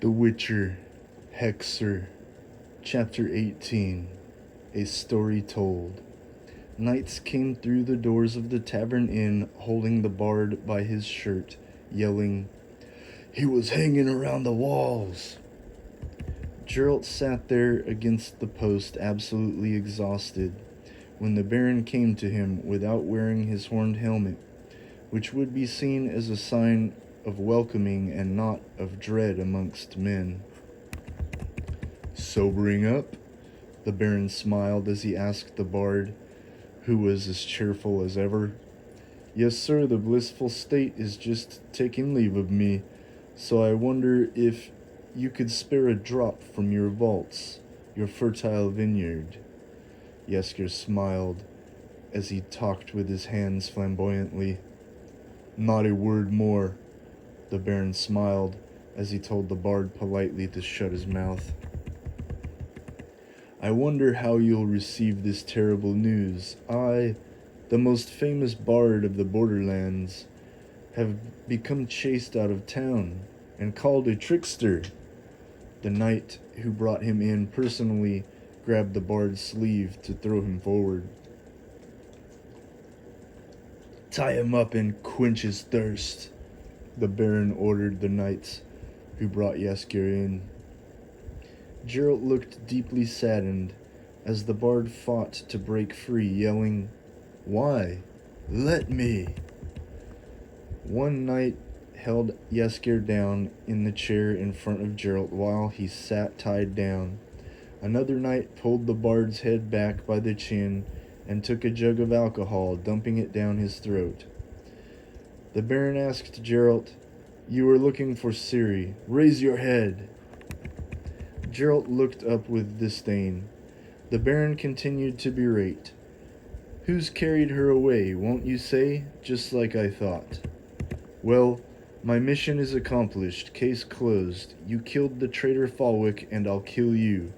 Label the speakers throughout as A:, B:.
A: The Witcher, Hexer, Chapter 18, A Story Told. Knights came through the doors of the tavern inn holding the bard by his shirt, yelling, "He was hanging around the walls!" Geralt sat there against the post, absolutely exhausted, when the Baron came to him without wearing his horned helmet, which would be seen as a sign of welcoming and not of dread amongst men. "Sobering up?" the Baron smiled as he asked the bard, who was as cheerful as ever. "Yes, sir, the blissful state is just taking leave of me, so I wonder if you could spare a drop from your vaults, your fertile vineyard." Yesker smiled as he talked with his hands flamboyantly. "Not a word more," the Baron smiled as he told the bard politely to shut his mouth. "I wonder how you'll receive this terrible news. I, the most famous bard of the borderlands, have become chased out of town and called a trickster." The knight who brought him in personally grabbed the bard's sleeve to throw him forward. "Tie him up and quench his thirst," the Baron ordered the knights who brought Yesker in. Geralt looked deeply saddened as the bard fought to break free, yelling, "Why? Let me!" One knight held Yesker down in the chair in front of Geralt while he sat tied down. Another knight pulled the bard's head back by the chin and took a jug of alcohol, dumping it down his throat. The Baron asked Geralt, "You are looking for Ciri. Raise your head." Geralt looked up with disdain. The Baron continued to berate. "Who's carried her away, won't you say? Just like I thought. Well, my mission is accomplished. Case closed. You killed the traitor Falwick, and I'll kill you.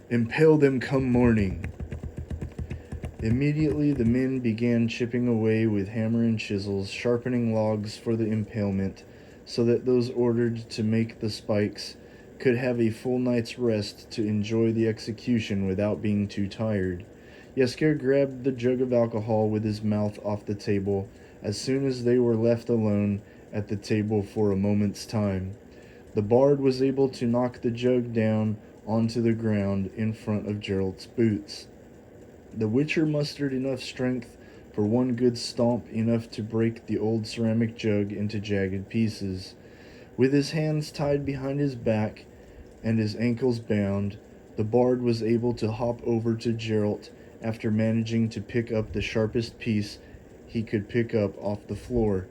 A: Impale them come morning." Immediately the men began chipping away with hammer and chisels, sharpening logs for the impalement, so that those ordered to make the spikes could have a full night's rest to enjoy the execution without being too tired. Yesker grabbed the jug of alcohol with his mouth off the table as soon as they were left alone at the table for a moment's time. The bard was able to knock the jug down onto the ground in front of Geralt's boots. The Witcher mustered enough strength for one good stomp, enough to break the old ceramic jug into jagged pieces. With his hands tied behind his back and his ankles bound, the bard was able to hop over to Geralt after managing to pick up the sharpest piece he could pick up off the floor.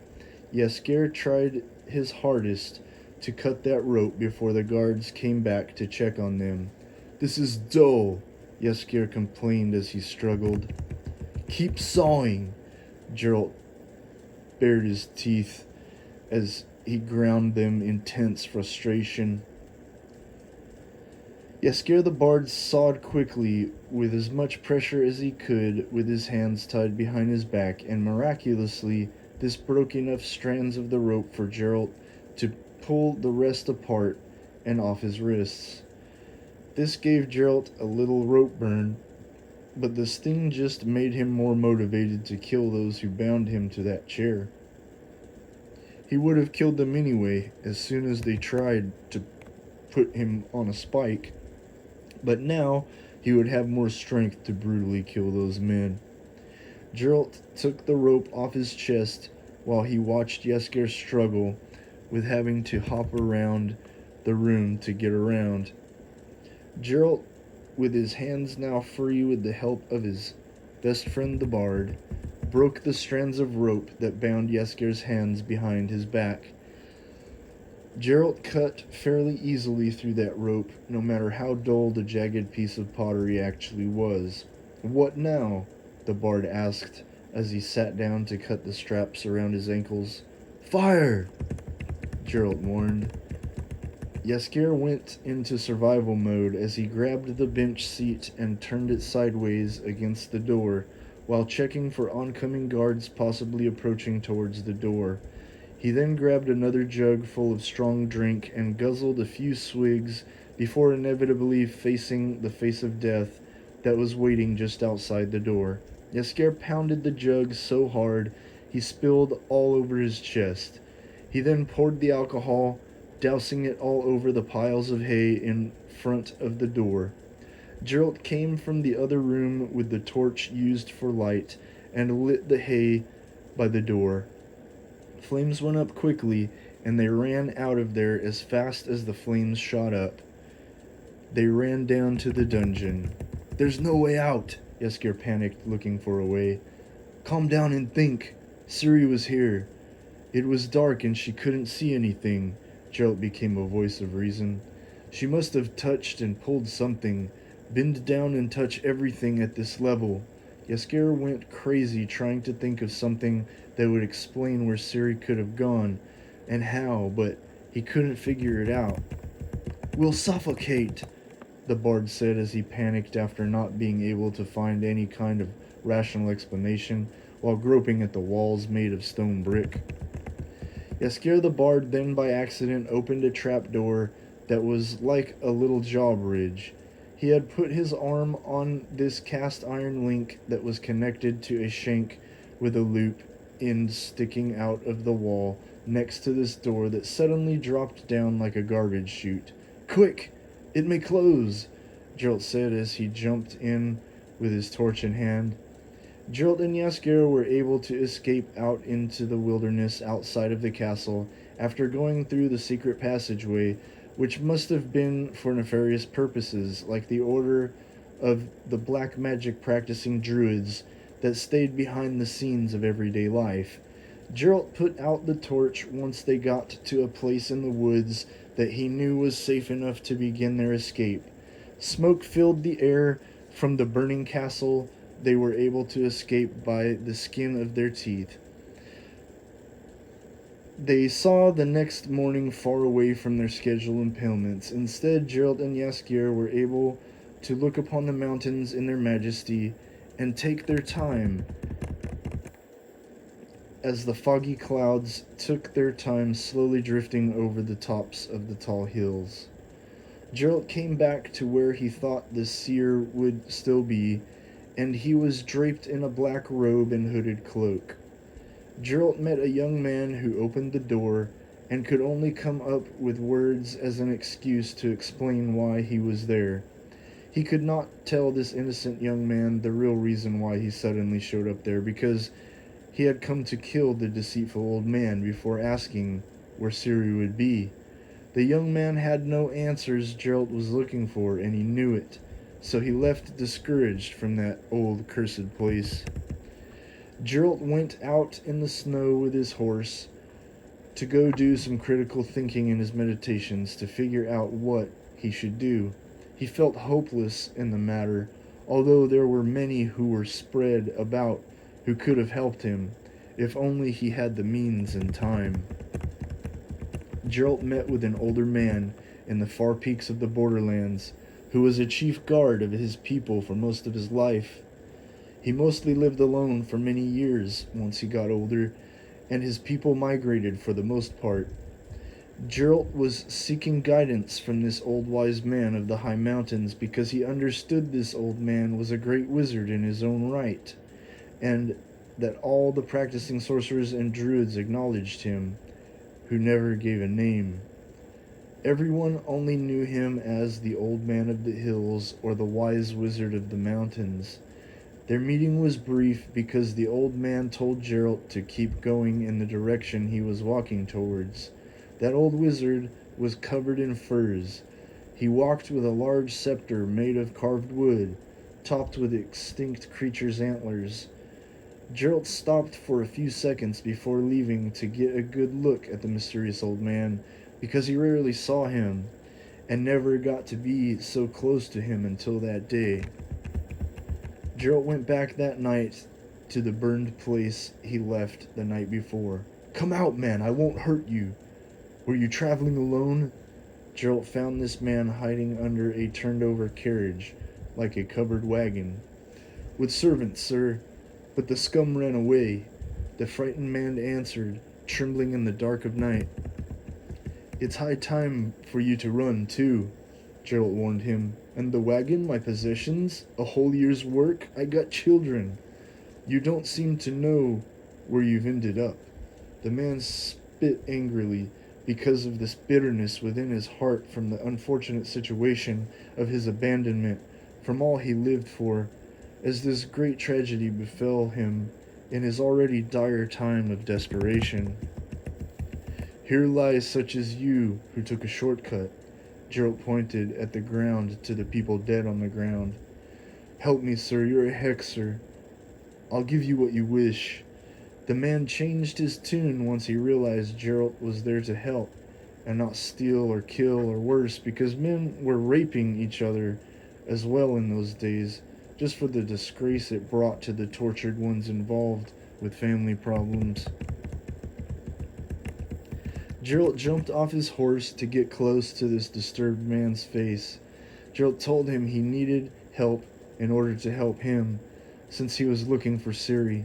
A: Yesker tried his hardest to cut that rope before the guards came back to check on them. "This is dull," Yesker complained as he struggled. "Keep sawing." Geralt bared his teeth as he ground them in tense frustration. Yesker the bard sawed quickly, with as much pressure as he could, with his hands tied behind his back, and miraculously this broke enough strands of the rope for Geralt to pull the rest apart and off his wrists. This gave Geralt a little rope burn, but the sting just made him more motivated to kill those who bound him to that chair. He would have killed them anyway as soon as they tried to put him on a spike, but now he would have more strength to brutally kill those men. Geralt took the rope off his chest while he watched Yesker struggle with having to hop around the room to get around. Geralt, with his hands now free with the help of his best friend the bard, broke the strands of rope that bound Yesker's hands behind his back. Geralt cut fairly easily through that rope, no matter how dull the jagged piece of pottery actually was. "What now?" the bard asked as he sat down to cut the straps around his ankles. "Fire!" Geralt warned. Yesker went into survival mode as he grabbed the bench seat and turned it sideways against the door, while checking for oncoming guards possibly approaching towards the door. He then grabbed another jug full of strong drink and guzzled a few swigs before inevitably facing the face of death that was waiting just outside the door. Yasker pounded the jug so hard he spilled all over his chest. He then poured the alcohol, dousing it all over the piles of hay in front of the door. Gerald came from the other room with the torch used for light and lit the hay by the door. Flames went up quickly, and they ran out of there as fast as the flames shot up. They ran down to the dungeon. "There's no way out!" Yasker panicked, looking for a way. "Calm down and think. Siri was here." It was dark and she couldn't see anything. Gerald became a voice of reason. "She must have touched and pulled something. Bend down and touch everything at this level." Yasker went crazy trying to think of something that would explain where Siri could have gone and how, but he couldn't figure it out. "We'll suffocate," the bard said as he panicked after not being able to find any kind of rational explanation while groping at the walls made of stone brick. Yasker the bard then by accident opened a trapdoor that was like a little drawbridge. He had put his arm on this cast iron link that was connected to a shank with a loop end sticking out of the wall next to this door that suddenly dropped down like a garbage chute. "Quick! It may close!" Geralt said as he jumped in with his torch in hand. Geralt and Yasker were able to escape out into the wilderness outside of the castle after going through the secret passageway, which must have been for nefarious purposes, like the order of the black magic practicing druids that stayed behind the scenes of everyday life. Geralt put out the torch once they got to a place in the woods that he knew was safe enough to begin their escape. Smoke filled the air from the burning castle. They were able to escape by the skin of their teeth. They saw the next morning far away from their scheduled impalements. Instead, Geralt and Yaskier were able to look upon the mountains in their majesty and take their time as the foggy clouds took their time slowly drifting over the tops of the tall hills. Geralt came back to where he thought the seer would still be, and he was draped in a black robe and hooded cloak. Geralt met a young man who opened the door and could only come up with words as an excuse to explain why he was there. He could not tell this innocent young man the real reason why he suddenly showed up there, because he had come to kill the deceitful old man before asking where Ciri would be. The young man had no answers Geralt was looking for, and he knew it, so he left discouraged from that old cursed place. Geralt went out in the snow with his horse to go do some critical thinking in his meditations to figure out what he should do. He felt hopeless in the matter, although there were many who were spread about who could have helped him, if only he had the means and time. Geralt met with an older man in the far peaks of the borderlands, who was a chief guard of his people for most of his life. He mostly lived alone for many years once he got older, and his people migrated for the most part. Geralt was seeking guidance from this old wise man of the high mountains because he understood this old man was a great wizard in his own right, and that all the practicing sorcerers and druids acknowledged him, who never gave a name. Everyone only knew him as the Old Man of the Hills or the Wise Wizard of the Mountains. Their meeting was brief because the old man told Geralt to keep going in the direction he was walking towards. That old wizard was covered in furs. He walked with a large scepter made of carved wood, topped with extinct creatures' antlers. Geralt stopped for a few seconds before leaving to get a good look at the mysterious old man, because he rarely saw him, and never got to be so close to him until that day. Geralt went back that night to the burned place he left the night before. "Come out, man, I won't hurt you. Were you traveling alone?" Geralt found this man hiding under a turned-over carriage, like a covered wagon. "With servants, sir, but the scum ran away," the frightened man answered, trembling in the dark of night. It's high time for you to run, too, Gerald warned him. And the wagon, my possessions, a whole year's work, I got children. You don't seem to know where you've ended up. The man spit angrily because of this bitterness within his heart from the unfortunate situation of his abandonment, from all he lived for, as this great tragedy befell him in his already dire time of desperation. Here lies such as you who took a shortcut. Gerald pointed at the ground to the people dead on the ground. Help me, sir, you're a hexer. I'll give you what you wish. The man changed his tune once he realized Gerald was there to help, and not steal or kill or worse, because men were raping each other as well in those days, just for the disgrace it brought to the tortured ones involved with family problems. Gerald jumped off his horse to get close to this disturbed man's face. Gerald told him he needed help in order to help him, since he was looking for Siri.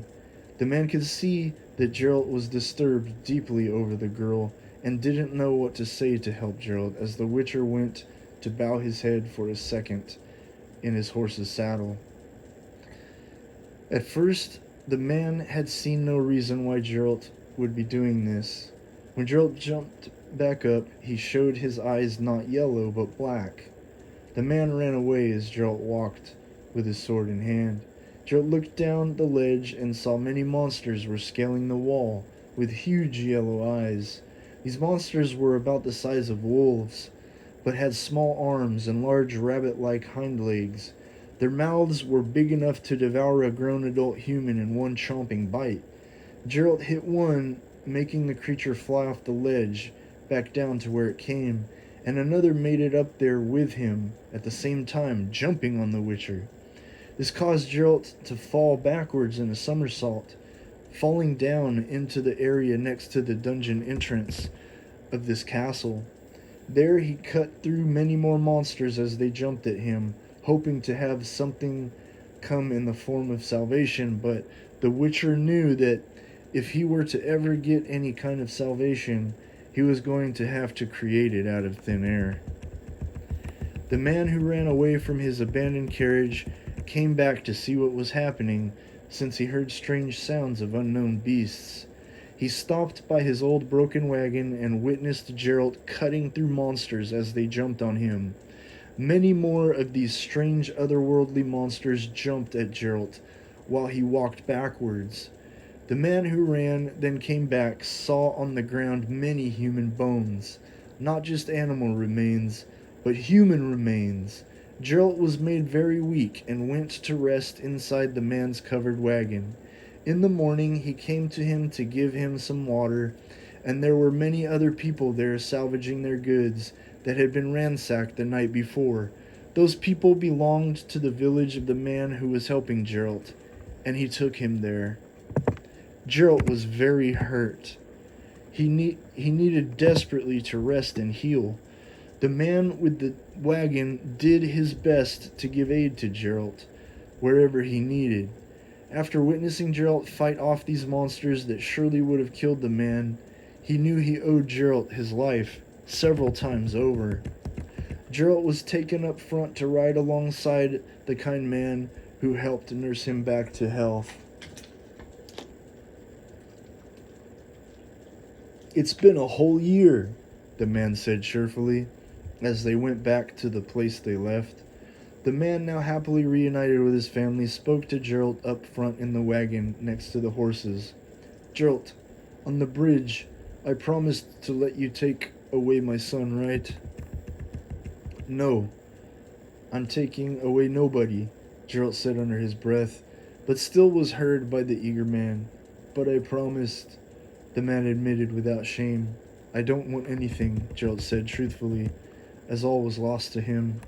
A: The man could see that Gerald was disturbed deeply over the girl and didn't know what to say to help Gerald as the Witcher went to bow his head for a second in his horse's saddle. At first, the man had seen no reason why Gerald would be doing this. When Gerald jumped back up, he showed his eyes not yellow but black. The man ran away as Gerald walked with his sword in hand. Gerald looked down the ledge and saw many monsters were scaling the wall with huge yellow eyes. These monsters were about the size of wolves, but had small arms and large rabbit-like hind legs. Their mouths were big enough to devour a grown adult human in one chomping bite. Gerald hit one, making the creature fly off the ledge back down to where it came, and another made it up there with him at the same time, jumping on the Witcher. This caused Gerald to fall backwards in a somersault, falling down into the area next to the dungeon entrance of this castle. There he cut through many more monsters as they jumped at him, hoping to have something come in the form of salvation, but the Witcher knew that if he were to ever get any kind of salvation, he was going to have to create it out of thin air. The man who ran away from his abandoned carriage came back to see what was happening, since he heard strange sounds of unknown beasts. He stopped by his old broken wagon and witnessed Gerald cutting through monsters as they jumped on him. Many more of these strange otherworldly monsters jumped at Gerald while he walked backwards. The man who ran then came back, saw on the ground many human bones, not just animal remains, but human remains. Gerald was made very weak and went to rest inside the man's covered wagon. In the morning he came to him to give him some water, and there were many other people there salvaging their goods that had been ransacked the night before. Those people belonged to the village of the man who was helping Gerald, and he took him there. Gerald was very hurt. He needed desperately to rest and heal. The man with the wagon did his best to give aid to Gerald wherever he needed. After witnessing Gerald fight off these monsters that surely would have killed the man, he knew he owed Gerald his life several times over. Gerald was taken up front to ride alongside the kind man who helped nurse him back to health. It's been a whole year, the man said cheerfully, as they went back to the place they left. The man, now happily reunited with his family, spoke to Gerald up front in the wagon next to the horses. Gerald, on the bridge, I promised to let you take away my son, right? No, I'm taking away nobody, Gerald said under his breath, but still was heard by the eager man. But I promised, the man admitted without shame. I don't want anything, Gerald said truthfully, as all was lost to him.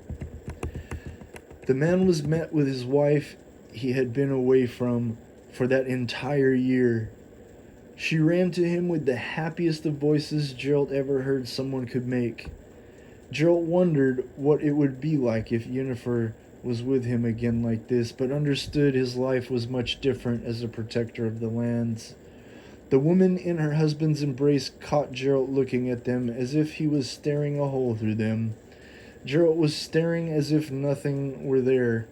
A: The man was met with his wife he had been away from for that entire year. She ran to him with the happiest of voices Gerald ever heard someone could make. Gerald wondered what it would be like if Yennefer was with him again like this, but understood his life was much different as a protector of the lands. The woman in her husband's embrace caught Geralt looking at them as if he was staring a hole through them. Geralt was staring as if nothing were there.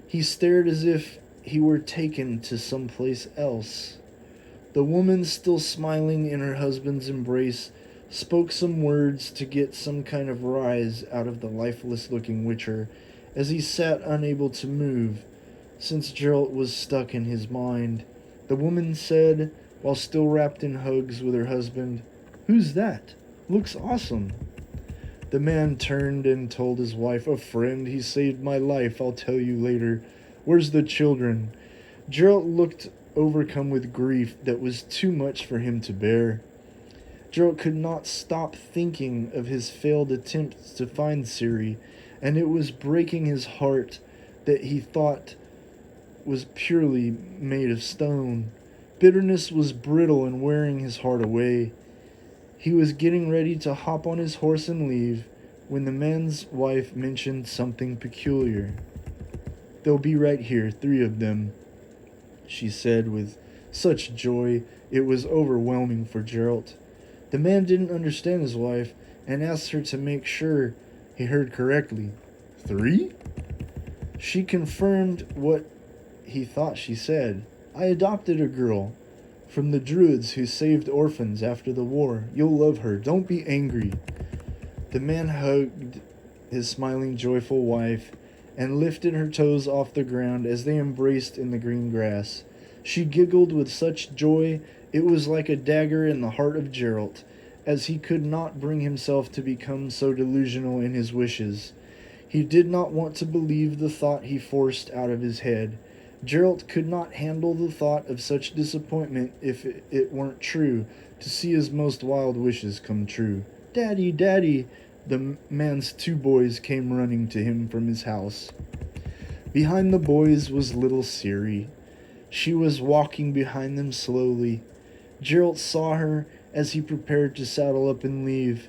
A: He stared as if he were taken to someplace else. The woman, still smiling in her husband's embrace, spoke some words to get some kind of rise out of the lifeless-looking Witcher, as he sat unable to move, since Geralt was stuck in his mind. The woman said, while still wrapped in hugs with her husband, "Who's that? Looks awesome." The man turned and told his wife, "A friend, he saved my life, I'll tell you later. Where's the children?" Geralt looked overcome with grief that was too much for him to bear. Geralt could not stop thinking of his failed attempts to find Ciri, and it was breaking his heart that he thought was purely made of stone. Bitterness was brittle and wearing his heart away. He was getting ready to hop on his horse and leave when the man's wife mentioned something peculiar. "They'll be right here, 3 of them," she said with such joy it was overwhelming for Geralt. The man didn't understand his wife and asked her to make sure he heard correctly. 3? She confirmed what he thought she said. "I adopted a girl from the druids who saved orphans after the war. You'll love her. Don't be angry." The man hugged his smiling, joyful wife and lifted her toes off the ground as they embraced in the green grass. She giggled with such joy it was like a dagger in the heart of Geralt, as he could not bring himself to become so delusional in his wishes. He did not want to believe the thought he forced out of his head. Geralt could not handle the thought of such disappointment if it weren't true, to see his most wild wishes come true. "Daddy, Daddy!" The man's 2 boys came running to him from his house. Behind the boys was little Ciri. She was walking behind them slowly. Geralt saw her as he prepared to saddle up and leave.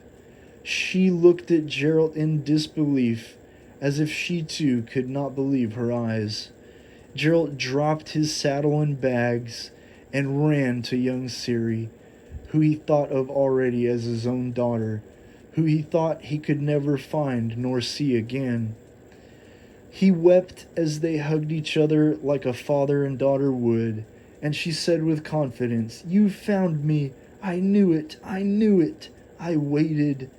A: She looked at Geralt in disbelief, as if she too could not believe her eyes. Geralt dropped his saddle and bags and ran to young Ciri, who he thought of already as his own daughter, who he thought he could never find nor see again. He wept as they hugged each other like a father and daughter would, and she said with confidence, "You found me. I knew it. I knew it. I waited.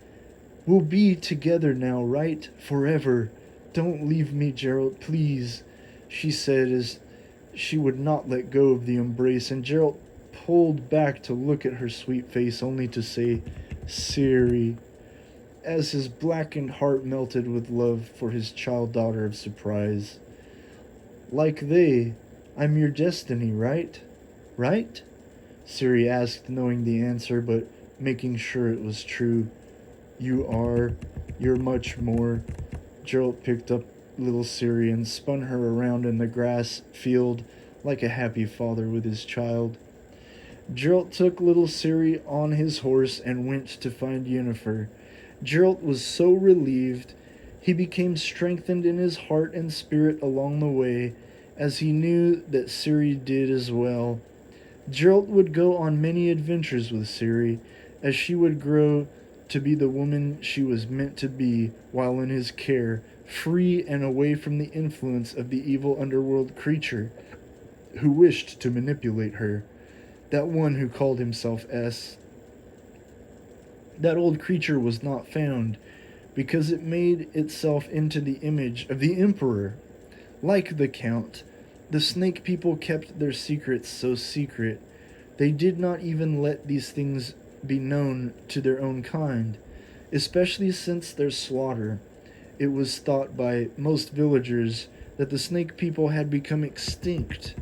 A: We'll be together now, right? Forever. Don't leave me, Geralt, please," she said as she would not let go of the embrace, and Geralt pulled back to look at her sweet face, only to say, "Ciri," as his blackened heart melted with love for his child daughter of surprise. "Like they, I'm your destiny, right? Right?" Ciri asked, knowing the answer, but making sure it was true. "You are. You're much more." Geralt picked up little Ciri and spun her around in the grass field like a happy father with his child. Geralt took little Ciri on his horse and went to find Yennefer. Geralt was so relieved, he became strengthened in his heart and spirit along the way, as he knew that Ciri did as well. Geralt would go on many adventures with Ciri, as she would grow to be the woman she was meant to be while in his care, free and away from the influence of the evil underworld creature who wished to manipulate her, that one who called himself S. That old creature was not found, because it made itself into the image of the Emperor. Like the Count, the snake people kept their secrets so secret, they did not even let these things be known to their own kind, especially since their slaughter. It was thought by most villagers that the snake people had become extinct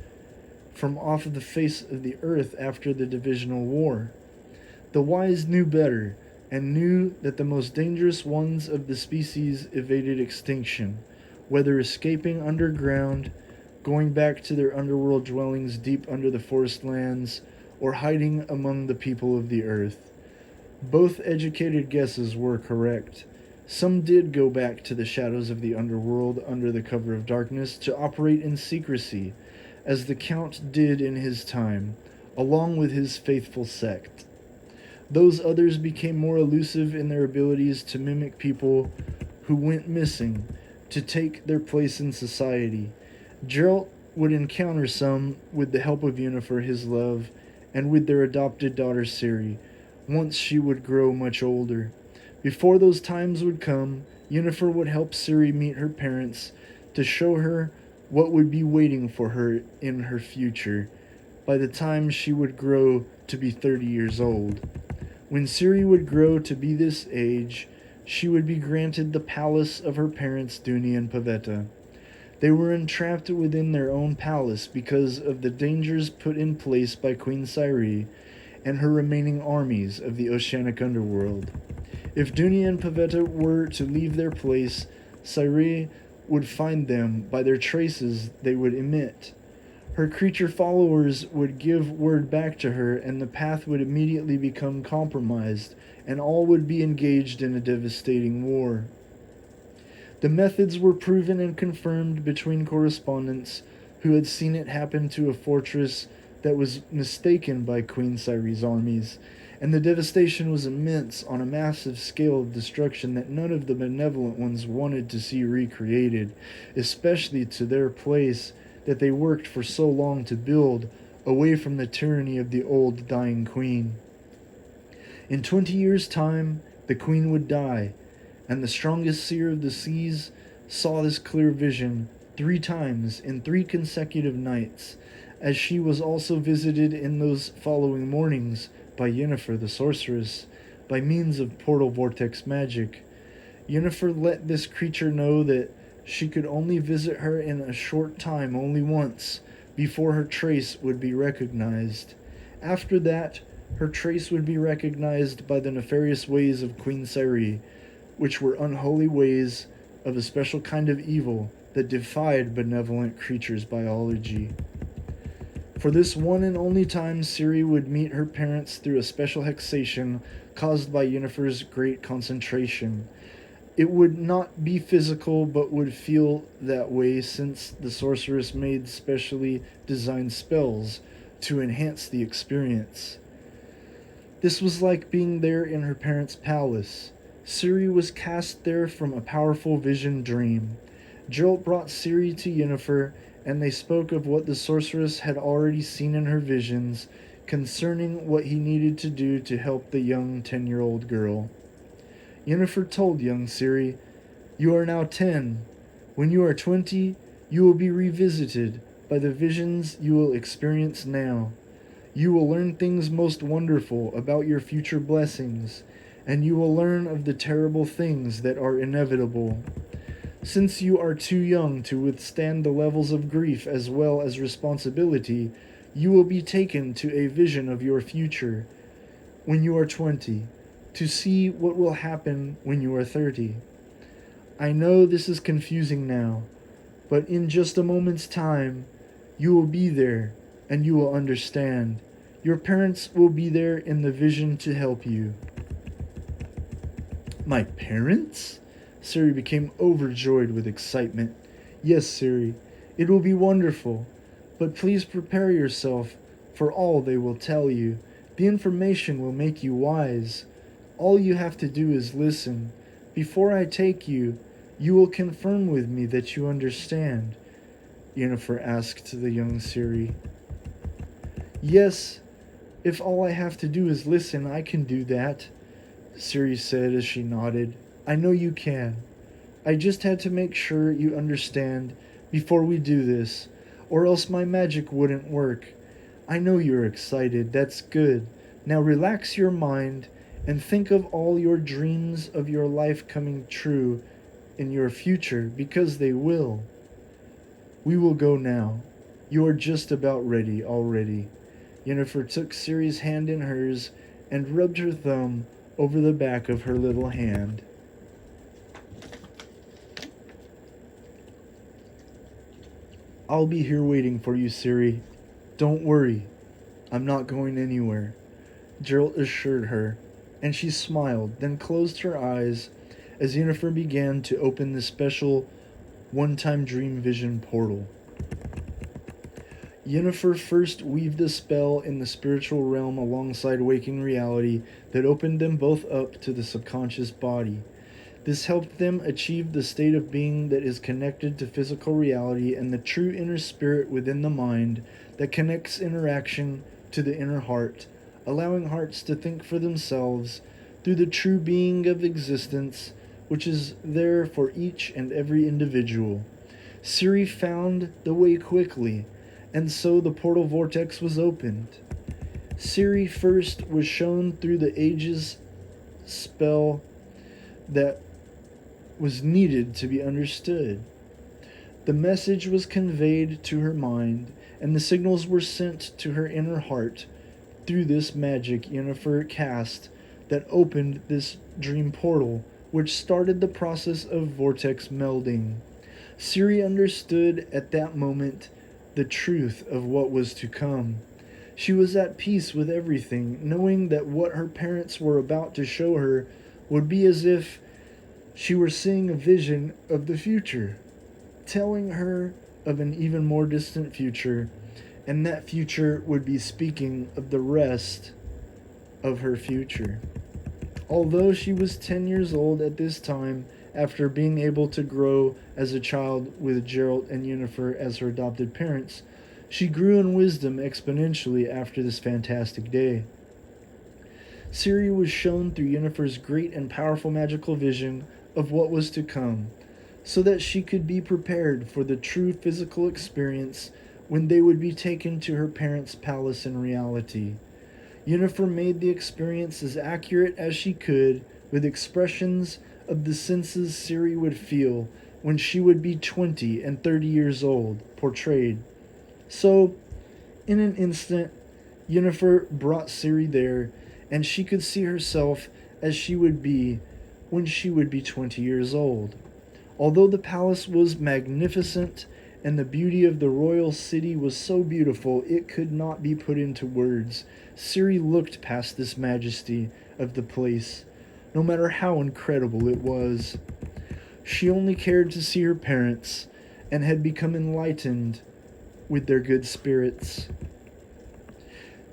A: from off of the face of the earth after the Divisional War. The wise knew better, and knew that the most dangerous ones of the species evaded extinction, whether escaping underground, going back to their underworld dwellings deep under the forest lands, or hiding among the people of the earth. Both educated guesses were correct. Some did go back to the shadows of the underworld under the cover of darkness to operate in secrecy, as the Count did in his time. along with his faithful sect. Those others became more elusive in their abilities to mimic people who went missing to take their place in society. Geralt would encounter some with the help of Yennefer, his love, and with their adopted daughter Ciri, once she would grow much older. Before those times would come, Yennefer would help Ciri meet her parents to show her what would be waiting for her in her future by the time she would grow to be 30 years old. When Ciri would grow to be this age, she would be granted the palace of her parents, Duny and Pavetta. They were entrapped within their own palace because of the dangers put in place by Queen Ciri and her remaining armies of the oceanic underworld. If Duny and Pavetta were to leave their place, Ciri would find them by their traces they would emit. Her creature followers would give word back to her, and the path would immediately become compromised, and all would be engaged in a devastating war. The methods were proven and confirmed between correspondents who had seen it happen to a fortress that was mistaken by Queen Ciri's armies, and the devastation was immense on a massive scale of destruction that none of the benevolent ones wanted to see recreated, especially to their place that they worked for so long to build, away from the tyranny of the old dying queen. In 20 years' time, the queen would die, and the strongest seer of the seas saw this clear vision 3 times in 3 consecutive nights, as she was also visited in those following mornings by Yennefer the sorceress, by means of portal vortex magic. Yennefer let this creature know that she could only visit her in a short time, only once, before her trace would be recognized. After that, her trace would be recognized by the nefarious ways of Queen Ciri, which were unholy ways of a special kind of evil that defied benevolent creatures' biology. For this one and only time, Ciri would meet her parents through a special hexation caused by Yennefer's great concentration. It would not be physical, but would feel that way, since the sorceress made specially designed spells to enhance the experience. This was like being there in her parents' palace. Ciri was cast there from a powerful vision dream. Geralt brought Ciri to Yennefer, and they spoke of what the sorceress had already seen in her visions concerning what he needed to do to help the young 10-year-old girl. Yennefer told young Ciri, "You are now 10. When you are 20, you will be revisited by the visions you will experience now. You will learn things most wonderful about your future blessings, and you will learn of the terrible things that are inevitable. Since you are too young to withstand the levels of grief as well as responsibility, you will be taken to a vision of your future when you are 20. To see what will happen when you are 30. I know this is confusing now, but in just a moment's time, you will be there and you will understand. Your parents will be there in the vision to help you." "My parents?" Ciri became overjoyed with excitement. "Yes, Ciri, it will be wonderful, but please prepare yourself for all they will tell you. The information will make you wise. All you have to do is listen. Before I take you, you will confirm with me that you understand," Yennefer asked the young Ciri. "Yes, if all I have to do is listen, I can do that," Ciri said as she nodded. "I know you can. I just had to make sure you understand before we do this, or else my magic wouldn't work. I know you're excited. That's good. Now relax your mind and think of all your dreams of your life coming true in your future, because they will. We will go now. You are just about ready already." Yennefer took Ciri's hand in hers and rubbed her thumb over the back of her little hand. "I'll be here waiting for you, Ciri. Don't worry. I'm not going anywhere," Geralt assured her, and she smiled, then closed her eyes as Yennefer began to open the special one-time dream vision portal. Yennefer first weaved a spell in the spiritual realm alongside waking reality that opened them both up to the subconscious body. This helped them achieve the state of being that is connected to physical reality and the true inner spirit within the mind that connects interaction to the inner heart, allowing hearts to think for themselves through the true being of existence, which is there for each and every individual. Ciri found the way quickly, and so the portal vortex was opened. Ciri first was shown through the ages spell that was needed to be understood. The message was conveyed to her mind, and the signals were sent to her inner heart through this magic Yennefer cast that opened this dream portal, which started the process of vortex melding. Ciri understood at that moment the truth of what was to come. She was at peace with everything, knowing that what her parents were about to show her would be as if she were seeing a vision of the future, telling her of an even more distant future, and that future would be speaking of the rest of her future. Although she was 10 years old at this time, after being able to grow as a child with Geralt and Yennefer as her adopted parents, she grew in wisdom exponentially after this fantastic day. Ciri was shown through Yennefer's great and powerful magical vision of what was to come, so that she could be prepared for the true physical experience when they would be taken to her parents' palace in reality. Yennefer made the experience as accurate as she could, with expressions of the senses Ciri would feel when she would be 20 and 30 years old, portrayed. So, in an instant, Yennefer brought Ciri there, and she could see herself as she would be when she would be 20 years old. Although the palace was magnificent and the beauty of the royal city was so beautiful it could not be put into words, Ciri looked past this majesty of the place, no matter how incredible it was. She only cared to see her parents, and had become enlightened with their good spirits.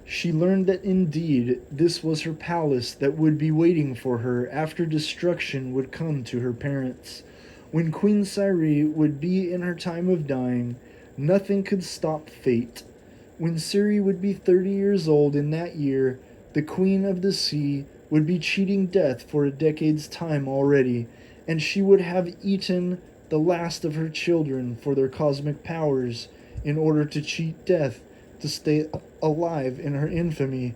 A: She learned that indeed this was her palace that would be waiting for her after destruction would come to her parents. When Queen Ciri would be in her time of dying, nothing could stop fate. When Ciri would be 30 years old in that year, the Queen of the Sea would be cheating death for a decade's time already, and she would have eaten the last of her children for their cosmic powers in order to cheat death to stay alive in her infamy.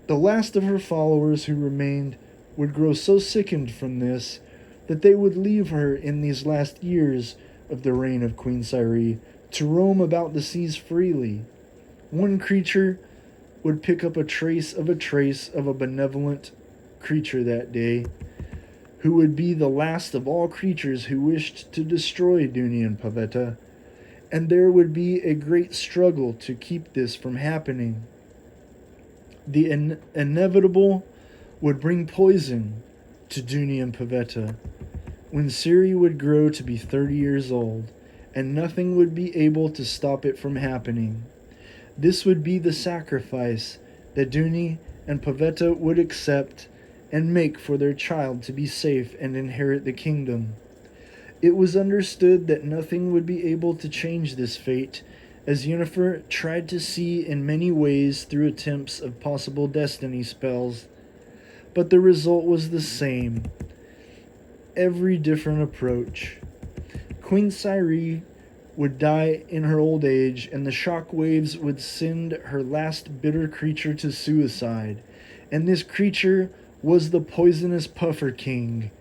A: The last of her followers who remained would grow so sickened from this that they would leave her in these last years of the reign of Queen Ciri to roam about the seas freely. One creature would pick up a trace of a benevolent creature that day, who would be the last of all creatures who wished to destroy Duny and Pavetta, and there would be a great struggle to keep this from happening. The inevitable would bring poison to Duny and Pavetta, when Ciri would grow to be 30 years old, and nothing would be able to stop it from happening. This would be the sacrifice that Duny and Pavetta would accept and make for their child to be safe and inherit the kingdom. It was understood that nothing would be able to change this fate, as Yennefer tried to see in many ways through attempts of possible destiny spells, but the result was the same. Every different approach. Queen Ciri would die in her old age, and the shock waves would send her last bitter creature to suicide, and this creature was the poisonous Puffer King,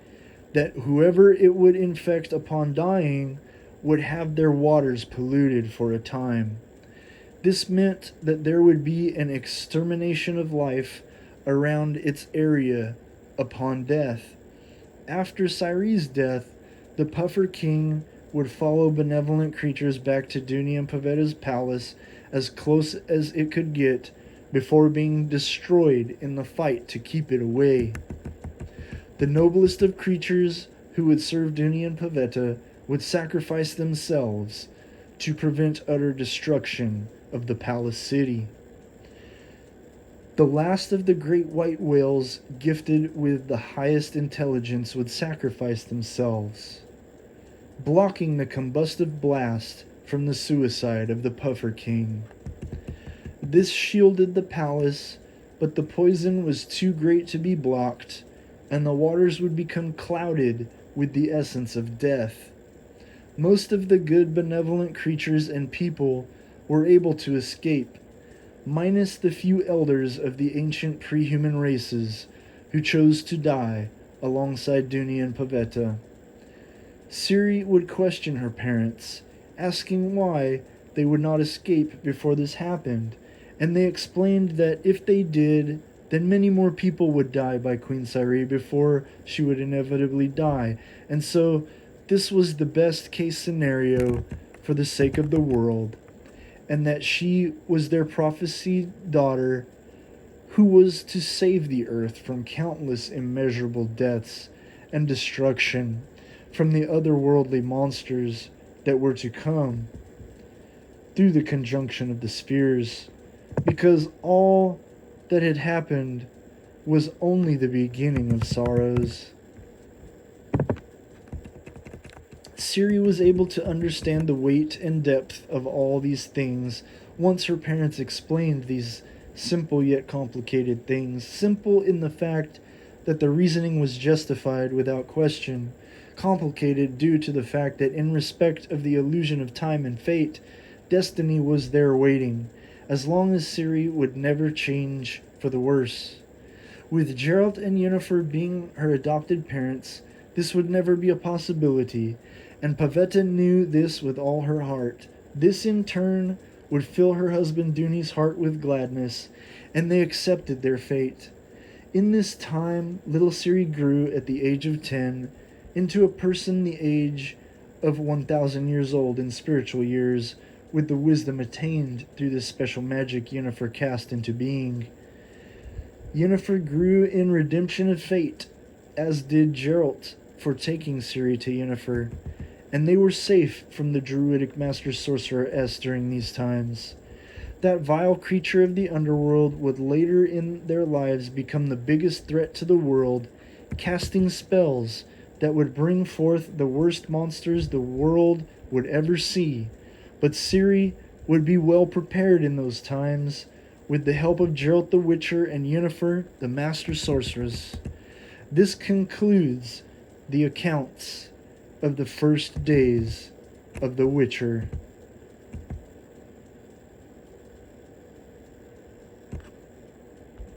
A: that whoever it would infect upon dying would have their waters polluted for a time. This meant that there would be an extermination of life around its area upon death. After Ciri's death, the Puffer King would follow benevolent creatures back to Duny and Pavetta's palace as close as it could get before being destroyed in the fight to keep it away. The noblest of creatures who would serve Duny and Pavetta would sacrifice themselves to prevent utter destruction of the palace city. The last of the great white whales gifted with the highest intelligence would sacrifice themselves, blocking the combustive blast from the suicide of the Puffer King. This shielded the palace, but the poison was too great to be blocked, and the waters would become clouded with the essence of death. Most of the good benevolent creatures and people were able to escape, minus the few elders of the ancient pre-human races who chose to die alongside Dooney and Pavetta. Siri would question her parents, asking why they would not escape before this happened, and they explained that if they did, then many more people would die by Queen Siri before she would inevitably die, and so this was the best case scenario for the sake of the world, and that she was their prophesied daughter who was to save the earth from countless immeasurable deaths and destruction from the otherworldly monsters that were to come through the conjunction of the spheres, because all that had happened was only the beginning of sorrows. Siri was able to understand the weight and depth of all these things once her parents explained these simple yet complicated things. Simple in the fact that the reasoning was justified without question. Complicated due to the fact that in respect of the illusion of time and fate, destiny was there waiting, as long as Siri would never change for the worse. With Geralt and Yennefer being her adopted parents, this would never be a possibility, and Pavetta knew this with all her heart. This in turn would fill her husband Dooney's heart with gladness, and they accepted their fate. In this time, little Siri grew at the age of 10 into a person the age of 1,000 years old in spiritual years, with the wisdom attained through the special magic Yennefer cast into being. Yennefer grew in redemption of fate, as did Geralt for taking Ciri to Yennefer, and they were safe from the druidic master sorcerer S during these times. That vile creature of the underworld would later in their lives become the biggest threat to the world, casting spells that would bring forth the worst monsters the world would ever see. But Ciri would be well prepared in those times, with the help of Geralt the Witcher and Yennefer the Master Sorceress. This concludes the accounts of the first days of The Witcher.